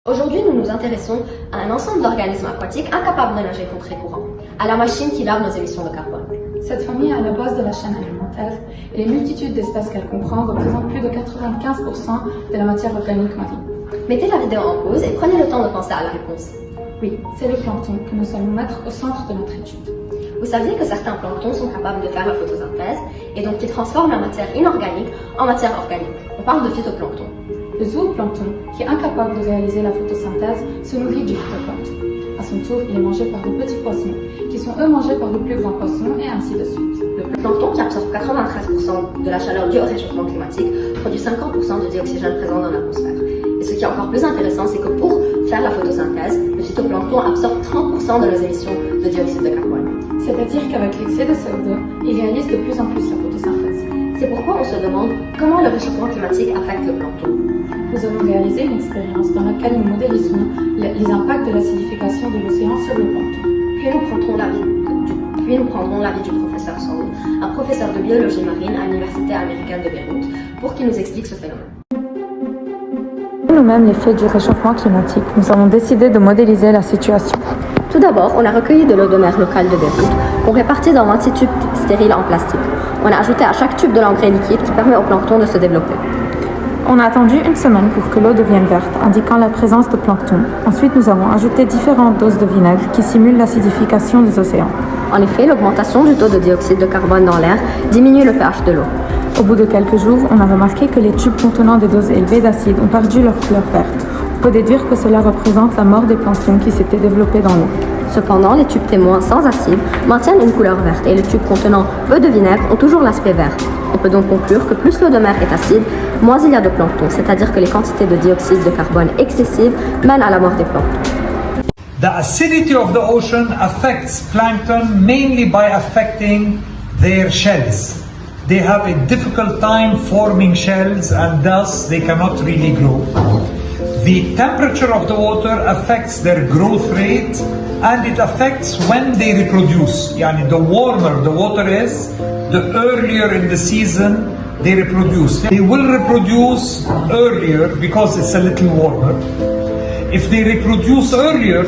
Aujourd'hui, nous nous intéressons à un ensemble d'organismes aquatiques incapables de nager contre les courants, à la machine qui lave nos émissions de carbone. Cette famille est à la base de la chaîne alimentaire et les multitudes d'espèces qu'elle comprend représentent plus de 95% de la matière organique marine. Mettez la vidéo en pause et prenez le temps de penser à la réponse. Oui, c'est le plancton que nous allons mettre au centre de notre étude. Vous saviez que certains planctons sont capables de faire la photosynthèse et donc qui transforment la matière inorganique en matière organique. On parle de phytoplancton. Le zooplancton, qui est incapable de réaliser la photosynthèse, se nourrit du phytoplancton. À son tour, il est mangé par de petits poissons, qui sont eux mangés par de plus grands poissons, et ainsi de suite. Le plancton, qui absorbe 93% de la chaleur due au réchauffement climatique, produit 50% du dioxygène présent dans l'atmosphère. Et ce qui est encore plus intéressant, c'est que pour faire la photosynthèse, le phytoplancton absorbe 30% de nos émissions de dioxyde de carbone. C'est-à-dire qu'avec l'excès de CO2, il réalise de plus en plus la photosynthèse. C'est pourquoi on se demande comment le réchauffement climatique affecte le plancton. Nous avons réalisé une expérience dans laquelle nous modéliserons les impacts de l'acidification de l'océan sur le plancton. Puis nous prendrons l'avis du professeur Song, un professeur de biologie marine à l'Université américaine de Beyrouth, pour qu'il nous explique ce phénomène. Nous-mêmes l'effet du réchauffement climatique, nous avons décidé de modéliser la situation. Tout d'abord, on a recueilli de l'eau de mer locale de Beyrouth, qu'on répartit dans 26 tubes stériles en plastique. On a ajouté à chaque tube de l'engrais liquide qui permet au plancton de se développer. On a attendu une semaine pour que l'eau devienne verte, indiquant la présence de plancton. Ensuite, nous avons ajouté différentes doses de vinaigre qui simulent l'acidification des océans. En effet, l'augmentation du taux de dioxyde de carbone dans l'air diminue le pH de l'eau. Au bout de quelques jours, on a remarqué que les tubes contenant des doses élevées d'acide ont perdu leur couleur verte. On peut déduire que cela représente la mort des planctons qui s'étaient développés dans l'eau. Cependant, les tubes témoins sans acide maintiennent une couleur verte et les tubes contenant peu de vinaigre ont toujours l'aspect vert. On peut donc conclure que plus l'eau de mer est acide, moins il y a de plancton, c'est-à-dire que les quantités de dioxyde de carbone excessives mènent à la mort des planctons. The acidity of the ocean affects plankton mainly by affecting their shells. They have a difficult time forming shells and thus they cannot really grow. The temperature of the water affects their growth rate and it affects when they reproduce. Yani the warmer the water is, the earlier in the season they reproduce. They will reproduce earlier because it's a little warmer. If they reproduce earlier,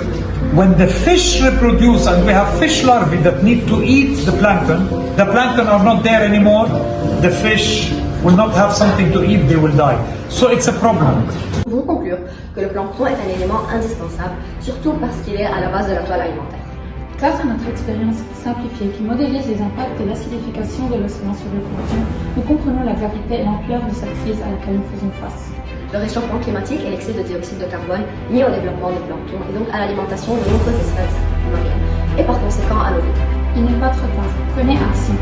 when the fish reproduce and we have fish larvae that need to eat the plankton are not there anymore, the fish will not have something to eat, they will die. So it's a problem. Nous pouvons conclure que le plancton est un élément indispensable, surtout parce qu'il est à la base de la toile alimentaire. Grâce à notre expérience simplifiée qui modélise les impacts de l'acidification de l'océan sur le plancton, nous comprenons la gravité et l'ampleur de cette crise à laquelle nous faisons face. Le réchauffement climatique et l'excès de dioxyde de carbone nuit au développement des planctons et donc à l'alimentation de nombreuses espèces marines et par conséquent à l'eau. Il n'est pas trop tard. Prenez action.